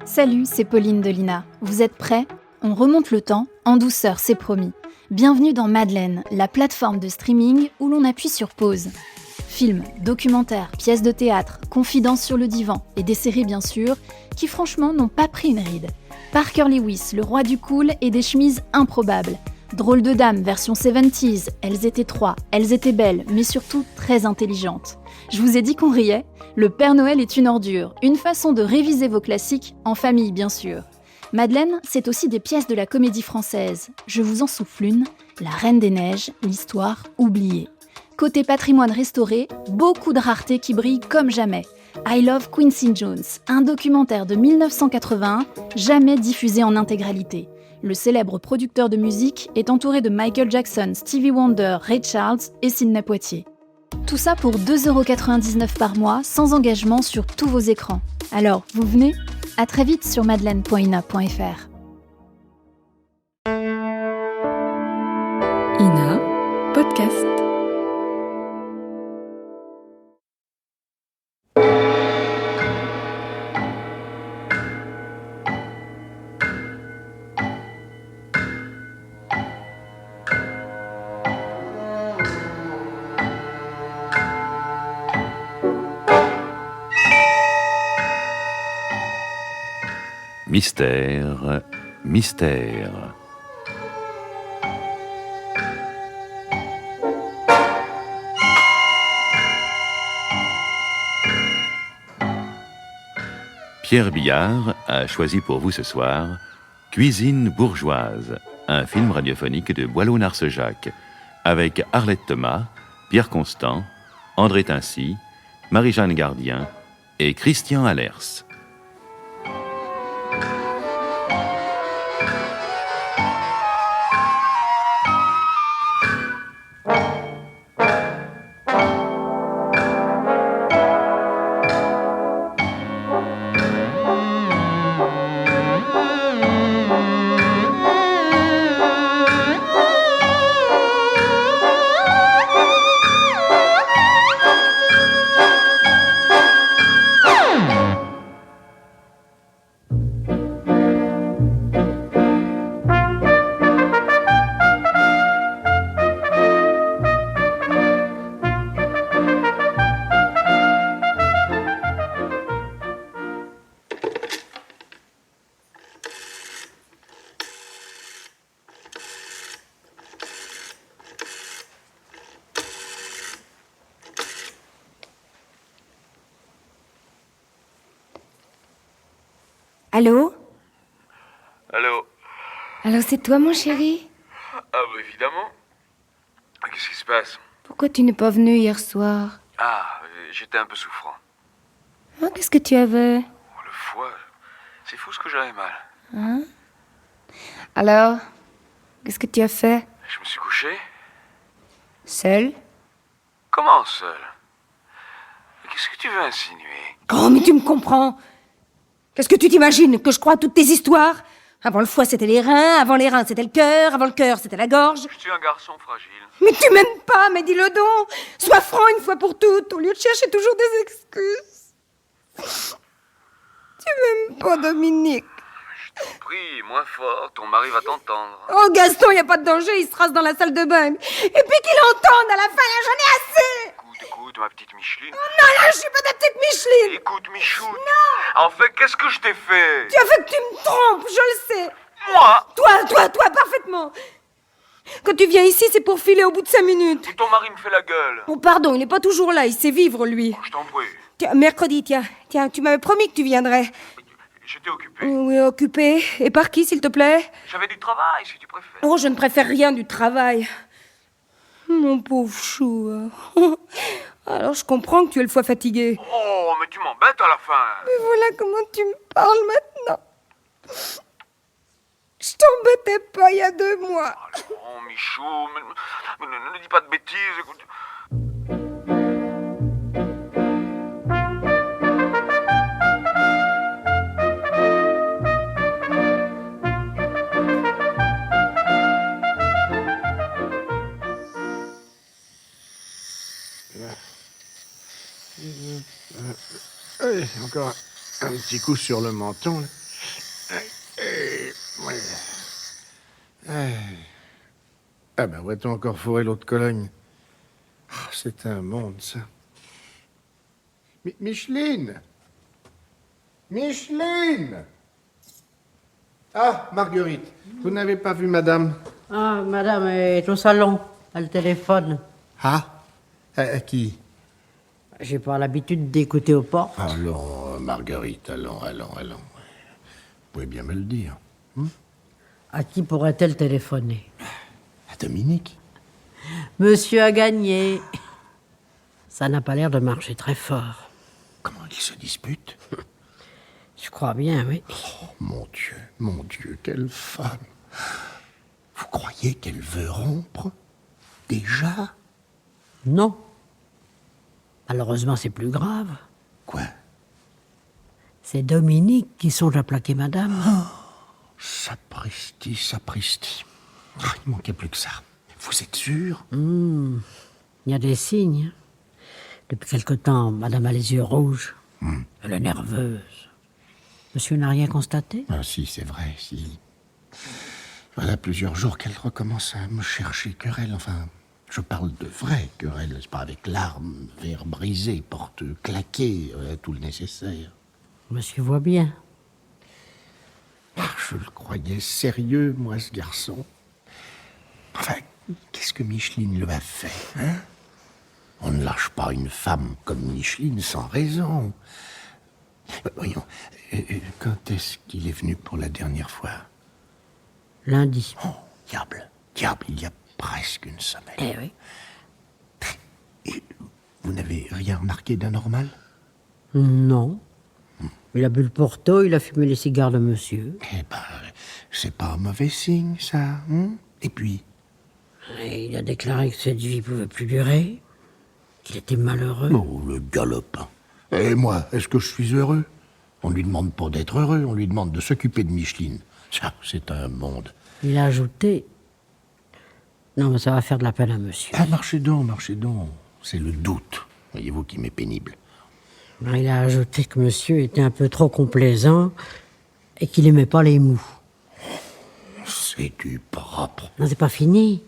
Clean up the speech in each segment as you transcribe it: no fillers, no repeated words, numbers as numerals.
Salut, c'est Pauline de Lina. Vous êtes prêts ? On remonte le temps, en douceur, c'est promis. Bienvenue dans Madeleine, la plateforme de streaming où l'on appuie sur pause. Films, documentaires, pièces de théâtre, confidences sur le divan et des séries bien sûr, qui franchement n'ont pas pris une ride. Parker Lewis, le roi du cool et des chemises improbables. Drôle de dame, version 70s, elles étaient trois, elles étaient belles, mais surtout très intelligentes. Je vous ai dit qu'on riait ? Le Père Noël est une ordure, une façon de réviser vos classiques, en famille bien sûr. Madeleine, c'est aussi des pièces de la comédie française. Je vous en souffle une, La Reine des Neiges, l'histoire oubliée. Côté patrimoine restauré, beaucoup de raretés qui brillent comme jamais. I Love Quincy Jones, un documentaire de 1981, jamais diffusé en intégralité. Le célèbre producteur de musique est entouré de Michael Jackson, Stevie Wonder, Ray Charles et Sidney Poitier. Tout ça pour 2,99€ par mois, sans engagement sur tous vos écrans. Alors, vous venez ? À très vite sur madeleine.ina.fr. Ina, podcast. Mystère, mystère. Pierre Billard a choisi pour vous ce soir Cuisine bourgeoise, un film radiophonique de Boileau-Narcejac, avec Arlette Thomas, Pierre Constant, André Tincy, Marie-Jeanne Gardien et Christian Allers. Allô ? Allô ? Allô, c'est toi, mon chéri ? Ah bah évidemment. Qu'est-ce qui se passe ? Pourquoi tu n'es pas venu hier soir ? Ah, j'étais un peu souffrant. Hein, qu'est-ce que tu avais ? Oh, le foie, c'est fou ce que j'avais mal. Hein ? Alors, qu'est-ce que tu as fait ? Je me suis couché. Seul ? Comment seul ? Qu'est-ce que tu veux insinuer ? Oh, mais tu me comprends ! Qu'est-ce que tu t'imagines ? Que je crois à toutes tes histoires ? Avant le foie, c'était les reins, avant les reins, c'était le cœur, avant le cœur, c'était la gorge. Je suis un garçon fragile. Mais tu m'aimes pas, mais dis-le donc ! Sois franc une fois pour toutes, au lieu de chercher toujours des excuses. Tu m'aimes pas, Dominique ? Je t'en prie, moins fort, ton mari va t'entendre. Oh, Gaston, y a pas de danger, il se rase dans la salle de bain. Et puis qu'il entende, à la fin, là, j'en ai assez. Écoute, ma petite Micheline. Oh non, là, je suis pas ta petite Micheline. Écoute, Michou. Non. En fait, qu'est-ce que je t'ai fait ? Tu as fait que tu me trompes, je le sais. Moi ? Toi, parfaitement. Quand tu viens ici, c'est pour filer au bout de 5 minutes. Ou ton mari me fait la gueule ? Oh, pardon, il n'est pas toujours là, il sait vivre, lui. Je t'en prie. Tiens, mercredi, tiens, tu m'avais promis que tu viendrais. J'étais occupé. Oui, occupé. Et par qui, s'il te plaît ? J'avais du travail, si tu préfères. Oh, je ne préfère rien du travail. Mon pauvre chou. Alors, je comprends que tu aies le foie fatigué. Oh, mais tu m'embêtes à la fin. Mais voilà comment tu me parles maintenant. Je t'embêtais pas il y a 2 mois. Oh, Michou, mais ne dis pas de bêtises, écoute. Allez, encore un petit coup sur le menton. Là. Ah ben, ouais, t'as encore fourré l'autre Cologne. Ah, c'est un monde, ça. Micheline! Micheline! Ah, Marguerite, vous n'avez pas vu madame? Ah, madame est au salon. Elle téléphone. Ah? À qui? J'ai pas l'habitude d'écouter aux portes. Allons, Marguerite, allons. Vous pouvez bien me le dire. À qui pourrait-elle téléphoner? À Dominique? Monsieur a gagné. Ça n'a pas l'air de marcher très fort. Comment ils se disputent? Je crois bien, oui. Oh, mon Dieu, quelle femme! Vous croyez qu'elle veut rompre? Déjà? Non. Malheureusement, c'est plus grave. Quoi? C'est Dominique qui songe à plaquer madame. Sapristi. Ah, il manquait plus que ça. Vous êtes sûr? Il y a des signes. Depuis quelque temps, madame a les yeux rouges. Elle est nerveuse. Monsieur n'a rien constaté? Ah si, c'est vrai, si. Voilà plusieurs jours qu'elle recommence à me chercher querelle. Enfin, je parle de vraie querelle, c'est pas avec larmes, verres brisés, portes claquées, tout le nécessaire. Monsieur voit bien. Ah, je le croyais sérieux, moi, ce garçon. Enfin, qu'est-ce que Micheline lui a fait, hein? On ne lâche pas une femme comme Micheline sans raison. Voyons, quand est-ce qu'il est venu pour la dernière fois? Lundi. Oh, diable, il y a presque une semaine. Eh oui. Et vous n'avez rien remarqué d'anormal? Non. Il a bu le porto, il a fumé les cigares de monsieur. Eh ben, c'est pas un mauvais signe, ça, hein? Et puis? Et il a déclaré que cette vie pouvait plus durer, qu'il était malheureux. Oh, le galopin. Et moi, est-ce que je suis heureux? On lui demande pas d'être heureux, on lui demande de s'occuper de Micheline. Ça, c'est un monde. Il a ajouté... Non, mais ça va faire de la peine à monsieur. Ah, marchez donc. C'est le doute, voyez-vous, qui m'est pénible. Il a ajouté que monsieur était un peu trop complaisant et qu'il aimait pas les mous. C'est du propre. Non, c'est pas fini.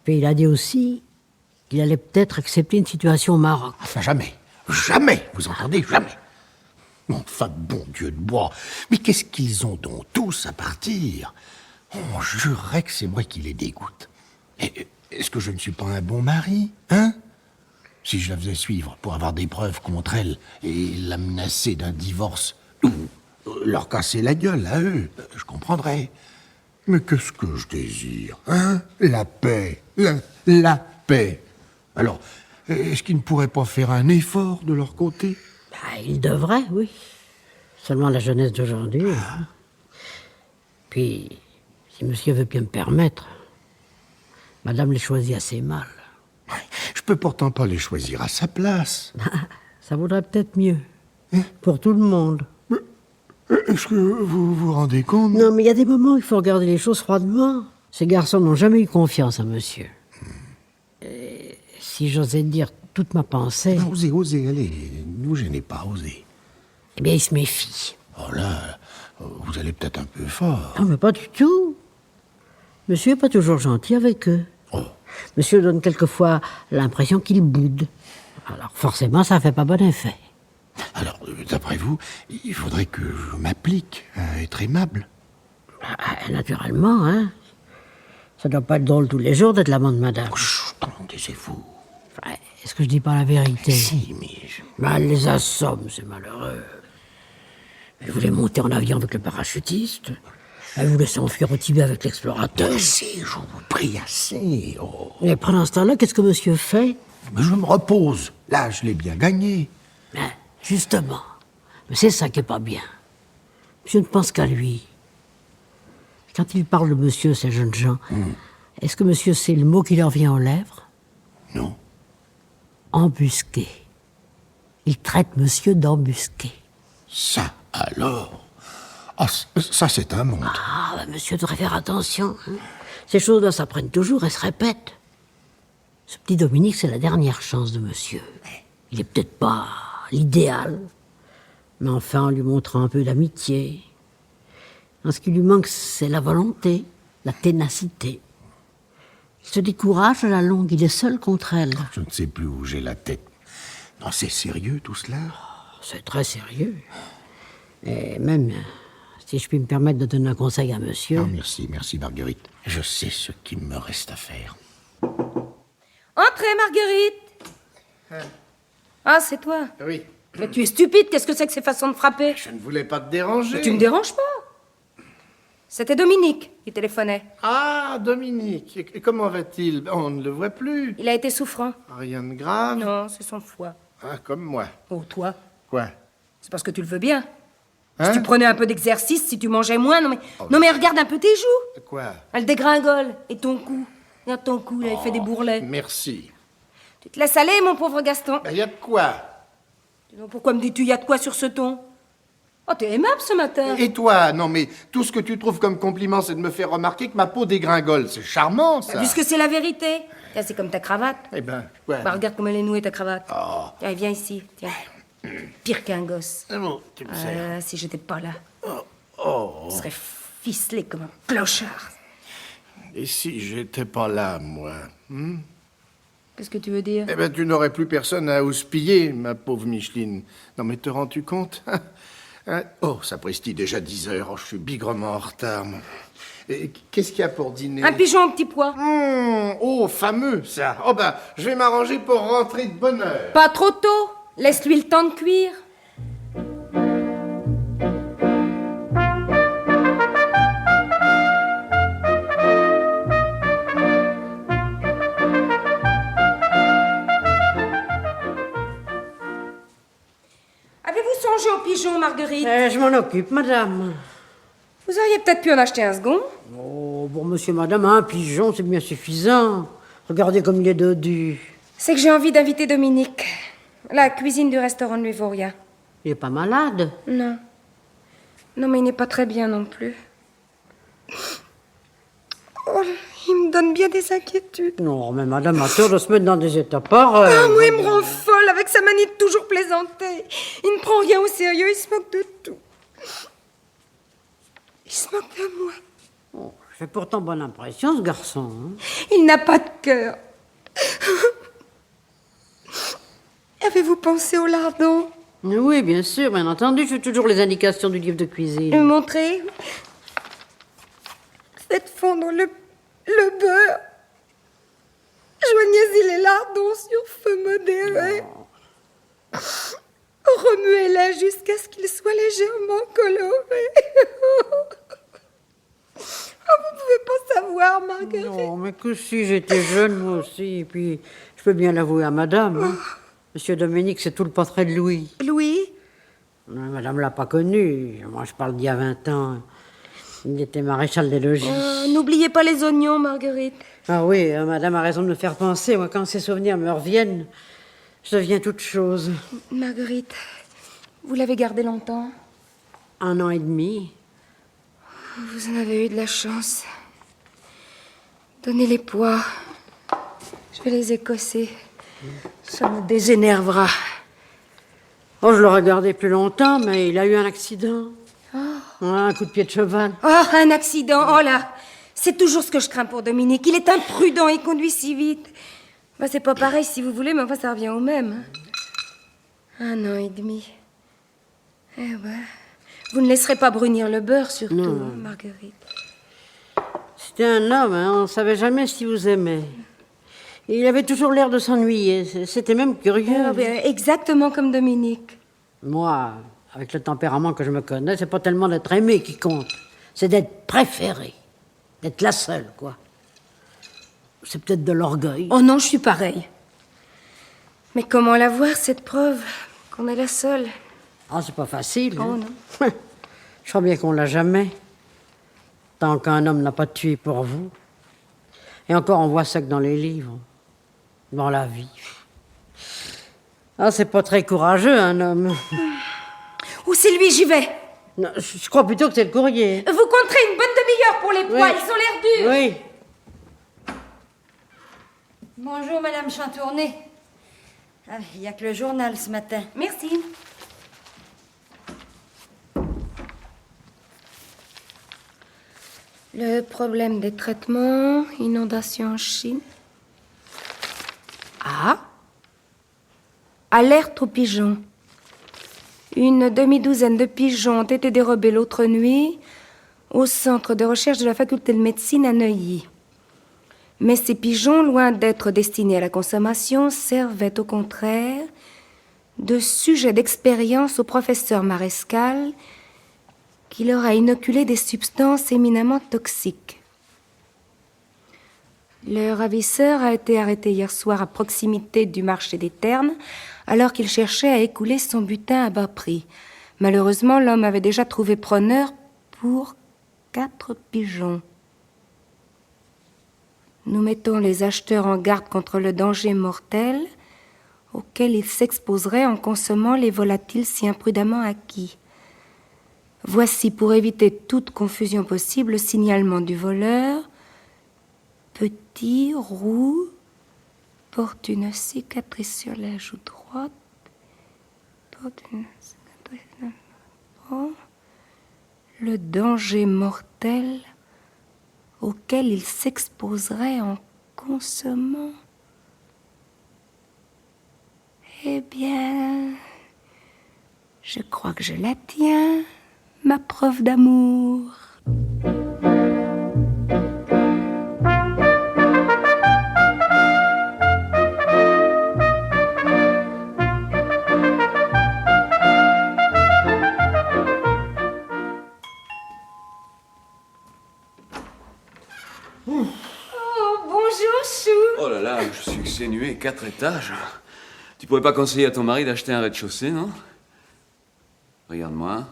Puis il a dit aussi qu'il allait peut-être accepter une situation au Maroc. Enfin, jamais, vous entendez, jamais. Enfin, bon Dieu de bois, mais qu'est-ce qu'ils ont donc tous à partir? On jurerait que c'est moi qui les dégoûte. Est-ce que je ne suis pas un bon mari, hein? Si je la faisais suivre pour avoir des preuves contre elle et la menacer d'un divorce ou leur casser la gueule à eux, je comprendrais. Mais qu'est-ce que je désire, hein? La paix, la paix. Alors, est-ce qu'ils ne pourraient pas faire un effort de leur côté? Il devrait, oui. Seulement la jeunesse d'aujourd'hui. Hein. Puis, si monsieur veut bien me permettre, madame les choisit assez mal. Je peux pourtant pas les choisir à sa place. Ça vaudrait peut-être mieux. Pour tout le monde. Est-ce que vous vous rendez compte? Non, mais il y a des moments où il faut regarder les choses froidement. Ces garçons n'ont jamais eu confiance en monsieur. Et si j'osais dire toute ma pensée... Osez, allez, ne vous gênez pas, osez. Eh bien, il se méfie. Oh là, vous allez peut-être un peu fort. Non, mais pas du tout. Monsieur n'est pas toujours gentil avec eux. Oh. Monsieur donne quelquefois l'impression qu'il boude. Alors forcément, ça fait pas bon effet. Alors, d'après vous, il faudrait que je m'applique à être aimable. Naturellement, hein. Ça doit pas être drôle tous les jours d'être l'amant de madame. Chut, taisez-vous. Est-ce que je dis pas la vérité? Si, mais... Elle les assomme, c'est malheureux. Elle voulait monter en avion avec le parachutiste. Elle voulait s'enfuir au Tibet avec l'explorateur. Assez, je vous prie, assez. Oh. Et pendant ce temps-là, qu'est-ce que monsieur fait? Mais je me repose. Là, je l'ai bien gagné. Ben, justement. Mais c'est ça qui est pas bien. Monsieur ne pense qu'à lui. Quand il parle de monsieur, ces jeunes gens, est-ce que monsieur sait le mot qui leur vient aux lèvres? Non. Embusqué. Il traite monsieur d'embusqué. Ça, alors... Ah, ça, c'est un monde. Ah, ben, monsieur devrait faire attention. Hein. Ces choses-là s'apprennent toujours et se répètent. Ce petit Dominique, c'est la dernière chance de monsieur. Il est peut-être pas l'idéal, mais enfin, en lui montrant un peu d'amitié. Ce qui lui manque, c'est la volonté. la ténacité. Il se décourage à la longue, il est seul contre elle. Je ne sais plus où j'ai la tête. Non, c'est sérieux tout cela? C'est très sérieux. Et même, si je puis me permettre de donner un conseil à monsieur... Non, merci Marguerite. Je sais ce qu'il me reste à faire. Entrez, Marguerite. Ah, c'est toi. Oui, Mais tu es stupide, qu'est-ce que c'est que ces façons de frapper? je ne voulais pas te déranger. Mais tu me déranges pas. C'était Dominique qui téléphonait. Ah, Dominique. Et comment va-t-il? On ne le voit plus. Il a été souffrant. Rien de grave. Non, c'est son foie. Ah, comme moi. Oh, toi, Quoi? c'est parce que tu le veux bien. Hein? Si tu prenais un peu d'exercice, si tu mangeais moins, non mais regarde un peu tes joues. Quoi? Elle dégringole. Et ton cou. Regarde ton cou, là, il fait des bourrelets. Merci. Tu te laisses aller, mon pauvre Gaston. Il y a de quoi? Dis donc, pourquoi me dis-tu, y a de quoi sur ce ton? Oh, t'es aimable ce matin. Et toi? Non, mais tout ce que tu trouves comme compliment, c'est de me faire remarquer que ma peau dégringole. C'est charmant, ça. Puisque c'est la vérité. Tiens, c'est comme ta cravate. Eh ben, quoi? Bah, regarde comment elle est nouée, ta cravate. Oh. Tiens, viens ici, tiens. Pire qu'un gosse. C'est bon, tu me sers. Si j'étais pas là, Oh. je serais ficelé comme un clochard. Et si j'étais pas là, moi? Qu'est-ce que tu veux dire? Eh ben, tu n'aurais plus personne à houspiller, ma pauvre Micheline. Non, mais te rends-tu compte? Hein? Oh, sapristi, déjà 10 heures. Oh, je suis bigrement en retard. Moi. Et qu'est-ce qu'il y a pour dîner? Un pigeon au petit pois. Oh, fameux, ça. Oh, ben, je vais m'arranger pour rentrer de bonne heure. Pas trop tôt. Laisse-lui le temps de cuire. Avez-vous songé au pigeon, Marguerite? Je m'en occupe, madame. Vous auriez peut-être pu en acheter un second. Oh, bon, monsieur, madame, un pigeon, c'est bien suffisant. Regardez comme il est dodu. C'est que j'ai envie d'inviter Dominique. La cuisine du restaurant ne lui vaut rien. Il est pas malade. Non. Non, mais il n'est pas très bien non plus. Oh, il me donne bien des inquiétudes. Non, mais madame a tort de se mettre dans des états pareils. Ah, moi, il me rend folle avec sa manie de toujours plaisanter. Il ne prend rien au sérieux, il se moque de tout. Il se moque de moi. Oh, je fais pourtant bonne impression, ce garçon. Hein. Il n'a pas de cœur. Avez-vous pensé au lardon? Oui, bien sûr, bien entendu. Je fais toujours les indications du livre de cuisine. Me montrer? Faites fondre le beurre. Joignez-y les lardons sur feu modéré. Remuez-les jusqu'à ce qu'ils soient légèrement colorés. Oh, vous pouvez pas savoir, Marguerite. Non, mais que si j'étais jeune, moi aussi. Et puis, je peux bien l'avouer à madame. Hein. Monsieur Dominique, c'est tout le portrait de Louis. Louis? Madame l'a pas connu. Moi, je parle d'il y a 20 ans. Il était maréchal des logis. N'oubliez pas les oignons, Marguerite. Ah oui, madame a raison de me faire penser. Moi, quand ces souvenirs me reviennent, je deviens toute chose. Marguerite, vous l'avez gardé longtemps? 1 an et demi. Vous en avez eu de la chance. Donnez les pois. Je vais les écosser. Ça me désénervera. Oh, je l'aurais gardé plus longtemps, mais il a eu un accident. Un coup de pied de cheval. Oh, un accident. Oh là, c'est toujours ce que je crains pour Dominique. Il est imprudent, il conduit si vite. Bah, c'est pas pareil si vous voulez, mais enfin, ça revient au même. 1 an et demi. Eh ouais. Vous ne laisserez pas brunir le beurre, surtout, Non. Marguerite. C'était un homme, hein, on ne savait jamais si vous aimait. Et il avait toujours l'air de s'ennuyer. C'était même curieux. Ah, ben, exactement comme Dominique. Moi, avec le tempérament que je me connais, c'est pas tellement d'être aimé qui compte. C'est d'être préféré. D'être la seule, quoi. C'est peut-être de l'orgueil. Oh non, je suis pareille. Mais comment la voir, cette preuve qu'on est la seule? Ah, c'est pas facile. Oh hein. non. Je crois bien qu'on l'a jamais. Tant qu'un homme n'a pas tué pour vous. Et encore, on voit ça que dans les livres. Dans la vie. Ah, c'est pas très courageux, un homme. Où c'est lui, j'y vais. Non, je crois plutôt que c'est le courrier. Vous compterez une bonne demi-heure pour les pois, Oui. ils ont l'air durs. Oui. Bonjour, Madame Chantourné. Ah, il n'y a que le journal ce matin. Merci. Le problème des traitements, inondation en Chine. Ah! Alerte aux pigeons. Une demi-douzaine de pigeons ont été dérobés l'autre nuit au centre de recherche de la faculté de médecine à Neuilly. Mais ces pigeons, loin d'être destinés à la consommation, servaient au contraire de sujet d'expérience au professeur Marescal qui leur a inoculé des substances éminemment toxiques. Le ravisseur a été arrêté hier soir à proximité du marché des Ternes alors qu'il cherchait à écouler son butin à bas prix. Malheureusement, l'homme avait déjà trouvé preneur pour 4 pigeons. Nous mettons les acheteurs en garde contre le danger mortel auquel ils s'exposeraient en consommant les volatiles si imprudemment acquis. Voici, pour éviter toute confusion possible, le signalement du voleur. Petit, roux, porte une cicatrice sur la joue droite. Porte une cicatrice sur la joue droite. Le danger mortel auquel il s'exposerait en consommant. Eh bien, je crois que je la tiens, ma preuve d'amour. Oh là là, je suis exténué, 4 étages. Tu pourrais pas conseiller à ton mari d'acheter un rez-de-chaussée, non? Regarde-moi.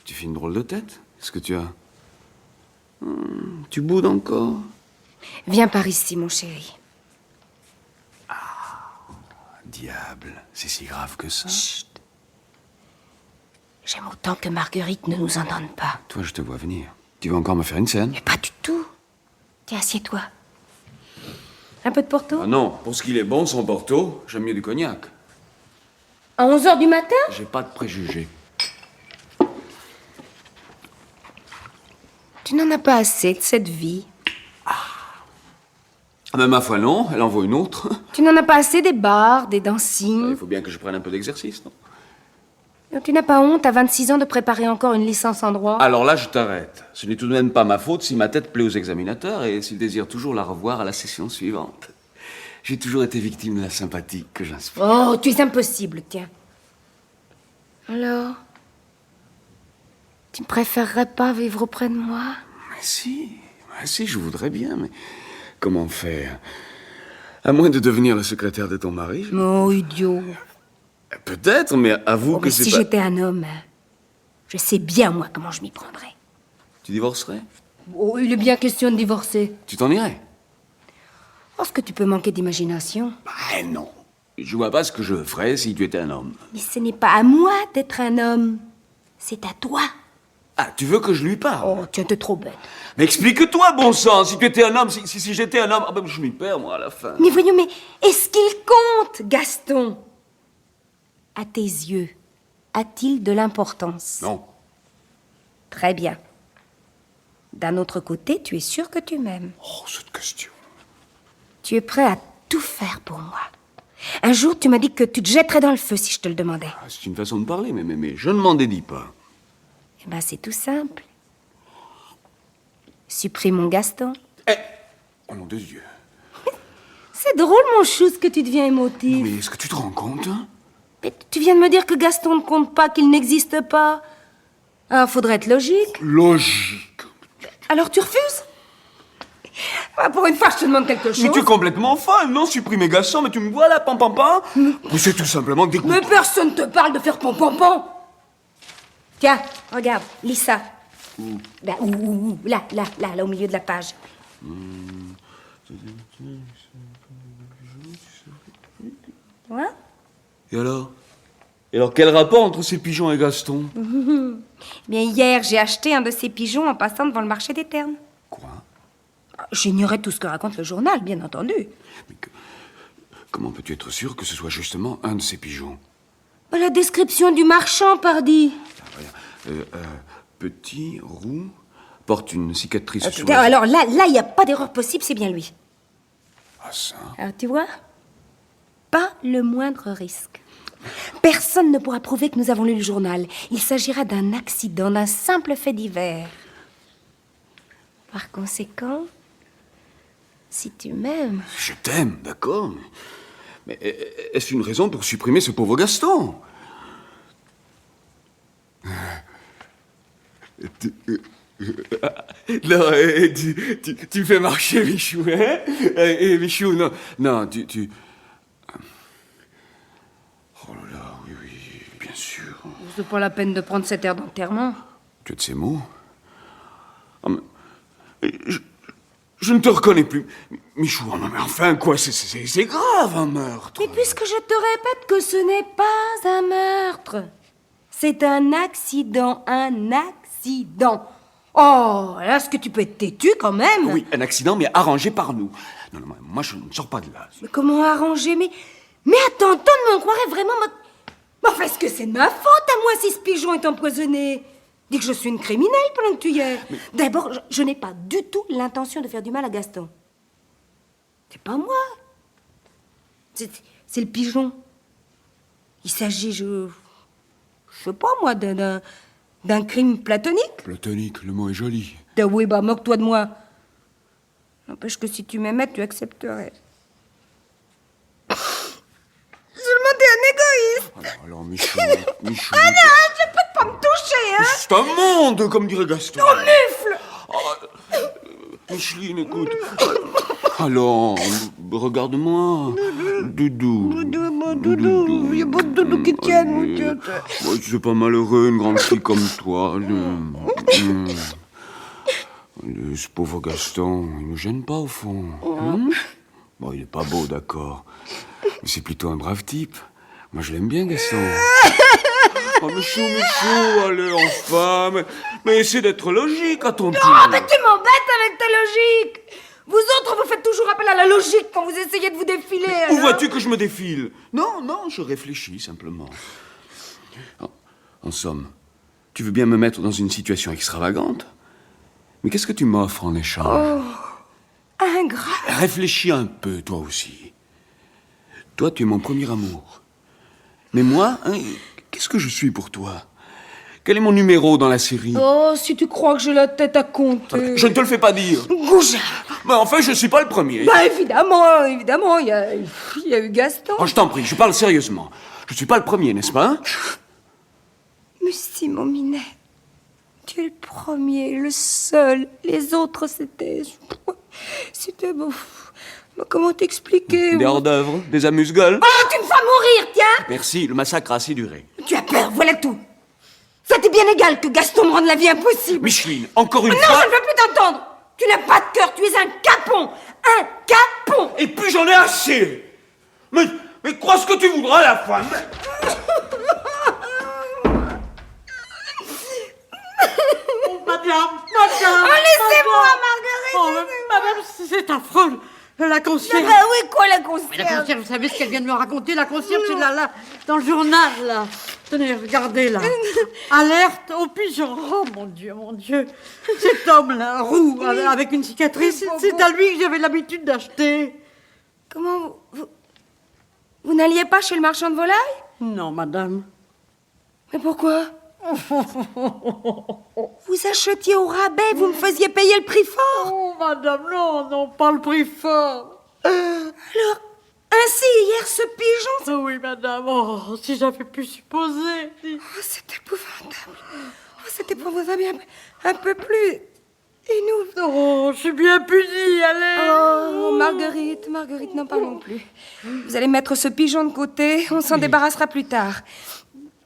Tu fais une drôle de tête. Qu'est-ce que tu as? Tu boudes encore? Viens par ici, mon chéri. Diable, c'est si grave que ça. Chut. J'aime autant que Marguerite ne nous entende pas. Toi, je te vois venir. Tu vas encore me faire une scène? Mais pas du tout. Tiens, assieds-toi. Un peu de Porto? Ah non, pour ce qu'il est bon, son Porto, j'aime mieux du cognac. À 11h du matin? J'ai pas de préjugés. Tu n'en as pas assez de cette vie. Ah ben ma foi non, elle en vaut une autre. Tu n'en as pas assez des bars, des dancing. Il faut bien que je prenne un peu d'exercice, non? Tu n'as pas honte, à 26 ans, de préparer encore une licence en droit? Alors là, je t'arrête. Ce n'est tout de même pas ma faute si ma tête plaît aux examinateurs et s'ils désirent toujours la revoir à la session suivante. J'ai toujours été victime de la sympathie que j'inspire. Oh, tu es impossible, tiens. Alors, tu ne préférerais pas vivre auprès de moi? Mais si, je voudrais bien, mais comment faire? À moins de devenir le secrétaire de ton mari. Oh, idiot. Peut-être, mais avoue Oh, que mais c'est si pas... j'étais un homme, je sais bien, moi, comment je m'y prendrais. Tu divorcerais? Oh, il est bien question de divorcer. Tu t'en irais? Est-ce que tu peux manquer d'imagination? Ben non. Je vois pas ce que je ferais si tu étais un homme. Mais ce n'est pas à moi d'être un homme. C'est à toi. Ah, tu veux que je lui parle? Oh, tu es trop bête. Mais explique-toi, bon sang, si tu étais un homme, si j'étais un homme, ah ben je m'y perds, moi, à la fin. Mais voyons, mais est-ce qu'il compte, Gaston? À tes yeux, a-t-il de l'importance? Non. Très bien. D'un autre côté, tu es sûr que tu m'aimes. Oh, cette question. Tu es prêt à tout faire pour moi. Un jour, tu m'as dit que tu te jetterais dans le feu si je te le demandais. Ah, c'est une façon de parler, mais je ne m'en dédie pas. Eh ben, c'est tout simple. Supprimons Gaston. Oh nom de Dieu. C'est drôle, mon chou, ce que tu deviens émotif. Mais est-ce que tu te rends compte, hein? Mais tu viens de me dire que Gaston ne compte pas, qu'il n'existe pas. Ah, faudrait être logique. Logique. Alors tu refuses? Ah, pour une fois, je te demande quelque chose. Mais tu es complètement folle, non? Supprimer Gaston, mais tu me vois là, pam pam pam. Mais c'est tout simplement dégoûtant. Mais personne te parle de faire pom pom pom. Tiens, regarde, lis ça. Là, là, au milieu de la page. Ouais? Et alors, quel rapport entre ces pigeons et Gaston? Bien, hier, j'ai acheté un de ces pigeons en passant devant le marché des Ternes. Quoi? J'ignorais tout ce que raconte le journal, bien entendu. Mais comment peux-tu être sûr que ce soit justement un de ces pigeons? La description du marchand, pardi. Petit, roux, porte une cicatrice sur Alors là, il n'y a pas d'erreur possible, c'est bien lui. Ah, ça. Alors tu vois, pas le moindre risque. Personne ne pourra prouver que nous avons lu le journal. Il s'agira d'un accident, d'un simple fait divers. Par conséquent, si tu m'aimes... Je t'aime, d'accord. Mais est-ce une raison pour supprimer ce pauvre Gaston? Non, tu me fais marcher, Michou, hein? Michou, non, tu... Oh là là, oui, bien sûr. C'est pas la peine de prendre cet air d'enterrement. Tu as de ces mots? Ah, mais je ne te reconnais plus. Michou, oh non, mais enfin, quoi, c'est grave, un meurtre. Mais puisque je te répète que ce n'est pas un meurtre, c'est un accident, Oh, là, est-ce que tu peux être têtu quand même? Oui, un accident, mais arrangé par nous. Non, moi, je ne sors pas de là. Mais comment arranger? Mais attends, on croirait vraiment... Mais enfin, est-ce que c'est de ma faute à moi si ce pigeon est empoisonné? Dis que je suis une criminelle pendant que tu y es. Mais... D'abord, je n'ai pas du tout l'intention de faire du mal à Gaston. C'est pas moi. C'est le pigeon. Il s'agit, je sais pas moi, d'un crime platonique. Platonique, le mot est joli. Oui, bah moque-toi de moi. N'empêche que si tu m'aimais, tu accepterais. Seulement t'es un égoïste. Alors, Michou... Ah non, je peux pas me toucher, hein. C'est un monde, comme dirait Gaston. Oh, mufle. Micheline, écoute. Allons, regarde-moi. Doudou. Doudou, il y a pas de doudou qui tienne, mon Dieu. Ouais, c'est pas malheureux, une grande fille comme toi. Ce pauvre Gaston, il me gêne pas, au fond. Bon, il est pas beau, d'accord. Mais c'est plutôt un brave type. Moi, je l'aime bien, Gaston. Oh, Michou, allez, enfin. Mais essaie d'être logique à ton tour. Oh, mais tu m'embêtes avec ta logique. Vous autres, vous faites toujours appel à la logique quand vous essayez de vous défiler. Où vois-tu que je me défile? Non, je réfléchis simplement. En somme, tu veux bien me mettre dans une situation extravagante? Mais qu'est-ce que tu m'offres en échange? Oh, ingrat. Réfléchis un peu, toi aussi. Toi, tu es mon premier amour. Mais moi, hein, qu'est-ce que je suis pour toi? Quel est mon numéro dans la série? Oh, si tu crois que j'ai la tête à compter. Je ne te le fais pas dire. Goujat. Mais enfin, je ne suis pas le premier. Bah évidemment, il y a eu Gaston. Oh, je t'en prie, je parle sérieusement. Je ne suis pas le premier, n'est-ce pas? Mais si, mon Minet, tu es le premier, le seul. Les autres, c'était bon. Comment t'expliquer? Des hors-d'œuvre, des amuse-gueules. Oh, tu me fais mourir, tiens. Merci, le massacre a assez duré. Tu as peur, voilà tout. Ça t'est bien égal que Gaston me rende la vie impossible. Micheline, encore une non, fois... je ne veux plus t'entendre. Tu n'as pas de cœur, tu es un capon. Un capon. Et puis j'en ai assez. Mais crois ce que tu voudras, la femme. Madame. Oh, laissez-moi, Marguerite. Oh, madame, c'est affreux. La concierge. Bah oui, quoi, la Mais la concierge? concierge, vous savez ce qu'elle vient de me raconter? La concierge, c'est là, dans le journal, là. Tenez, regardez, là. Alerte au pigeon. Oh, mon Dieu. Cet homme-là, roux, avec une cicatrice, c'est à lui que j'avais l'habitude d'acheter. Comment vous n'alliez pas chez le marchand de volailles? Non, madame. Mais pourquoi? Vous achetiez au rabais, vous me faisiez payer le prix fort. Oh, madame, non, pas le prix fort. Alors, ainsi, hier, ce pigeon... Oh, oui, madame, si j'avais pu supposer. Oh, c'est épouvantable, un peu plus... Et nous... Oh, je suis bien punie, allez. Oh, Marguerite, n'en parlons plus. Vous allez mettre ce pigeon de côté, on s'en débarrassera plus tard.